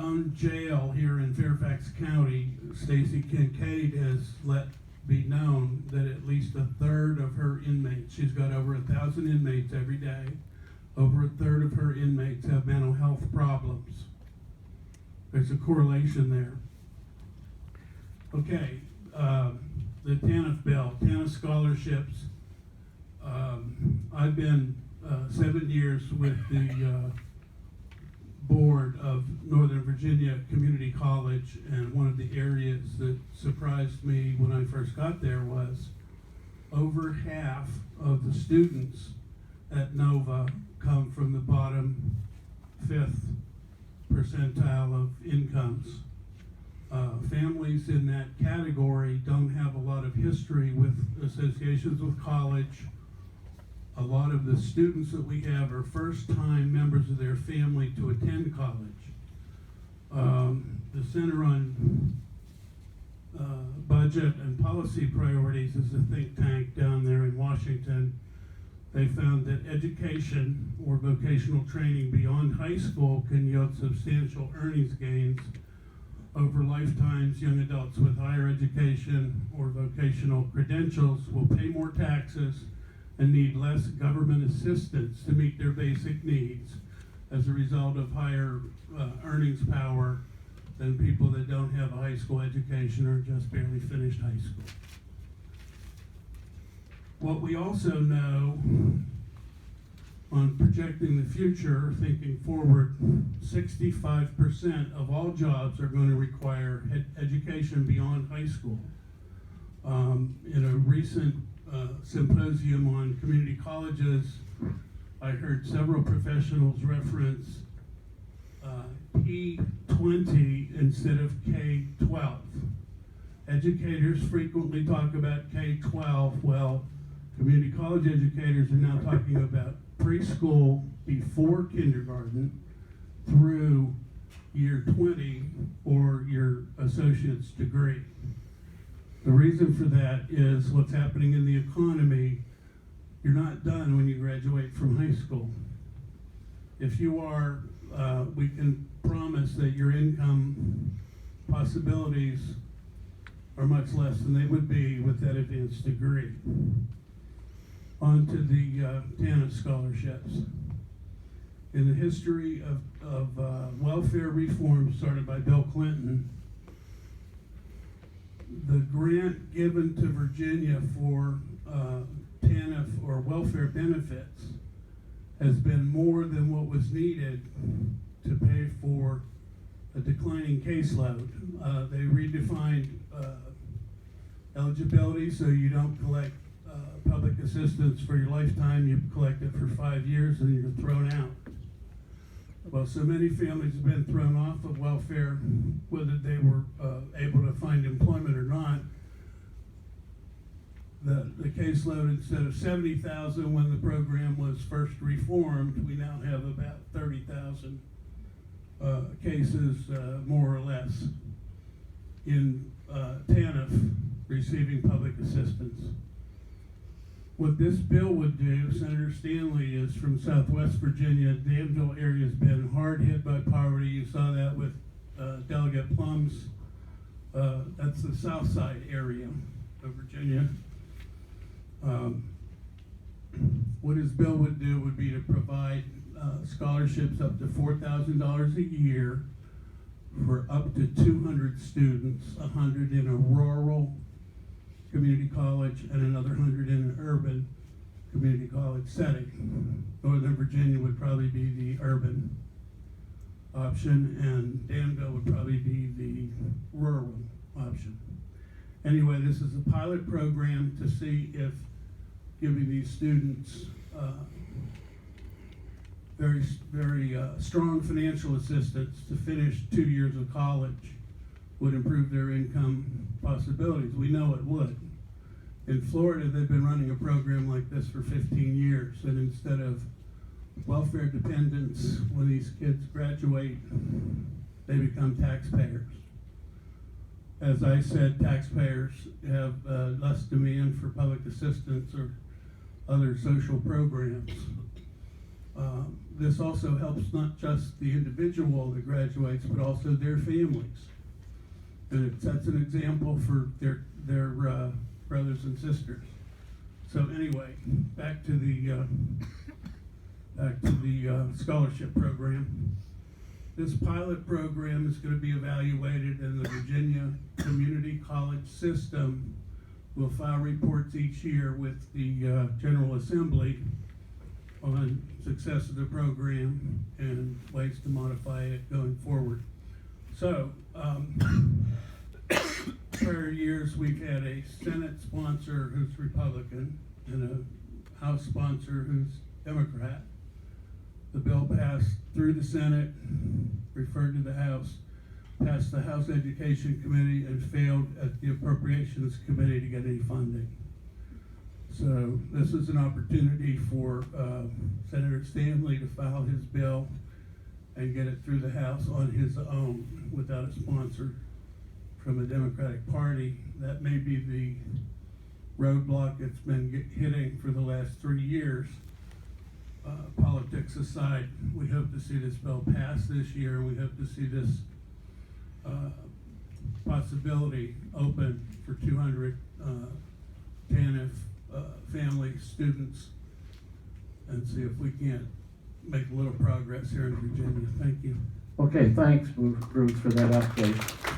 own jail here in Fairfax County, Stacy Kincaid has let be known that at least a third of her inmates, she's got over 1,000 inmates every day, over a third of her inmates have mental health problems. There's a correlation there. Okay, the TANF bill, TANF scholarships. I've been 7 years with the board of Northern Virginia Community College, and one of the areas that surprised me when I first got there was over half of the students at Nova come from the bottom 5th percentile of incomes. Families in that category don't have a lot of history with associations with college. A lot of the students that we have are first-time members of their family to attend college. The Center on Budget and Policy Priorities is a think tank down there in Washington. They found that education or vocational training beyond high school can yield substantial earnings gains over lifetimes. Young adults with higher education or vocational credentials will pay more taxes and need less government assistance to meet their basic needs as a result of higher earnings power than people that don't have a high school education or just barely finished high school. What we also know on projecting the future, thinking forward, 65% of all jobs are going to require education beyond high school. In a recent symposium on community colleges, I heard several professionals reference P20 instead of K-12. Educators frequently talk about K-12. Well, community college educators are now talking about preschool before kindergarten through year 20 or your associate's degree. The reason for that is what's happening in the economy. You're not done when you graduate from high school. If you are, we can promise that your income possibilities are much less than they would be with that advanced degree. On to the TANF scholarships. In the history of welfare reform started by Bill Clinton, the grant given to Virginia for TANF or welfare benefits has been more than what was needed to pay for a declining caseload. They redefined eligibility so you don't collect public assistance for your lifetime. You collect it for 5 years and you're thrown out. Well, so many families have been thrown off of welfare, whether they were able to find employment or not. The caseload, instead of 70,000 when the program was first reformed, we now have about 30,000 cases, more or less, in TANF receiving public assistance. What this bill would do, Senator Stanley is from Southwest Virginia. Danville area has been hard hit by poverty. You saw that with Delegate Plum's. That's the south side area of Virginia. What his bill would do would be to provide scholarships up to $4,000 a year for up to 200 students, 100 in a rural community college and another 100 in an urban community college setting. Northern Virginia would probably be the urban option, and Danville would probably be the rural option. Anyway, this is a pilot program to see if giving these students very strong financial assistance to finish 2 years of college would improve their income possibilities. We know it would. In Florida, they've been running a program like this for 15 years, and instead of welfare dependents, when these kids graduate, they become taxpayers. As I said, taxpayers have less demand for public assistance or other social programs. this also helps not just the individual that graduates, but also their families. And it sets an example for their brothers and sisters. So anyway, back to the scholarship program. This pilot program is going to be evaluated, and the Virginia Community College System will file reports each year with the General Assembly on success of the program and ways to modify it going forward. So, prior years we've had a Senate sponsor who's Republican and a House sponsor who's Democrat. The bill passed through the Senate, referred to the House, passed the House Education Committee, and failed at the Appropriations Committee to get any funding. So this is an opportunity for Senator Stanley to file his bill and get it through the House on his own without a sponsor from the Democratic Party. That may be the roadblock it's been hitting for the last 3 years. Politics aside, we hope to see this bill pass this year. We hope to see this possibility open for 200 TANF family students, and see if we can't make a little progress here in Virginia. Thank you. Okay, thanks, Bruce, for that update.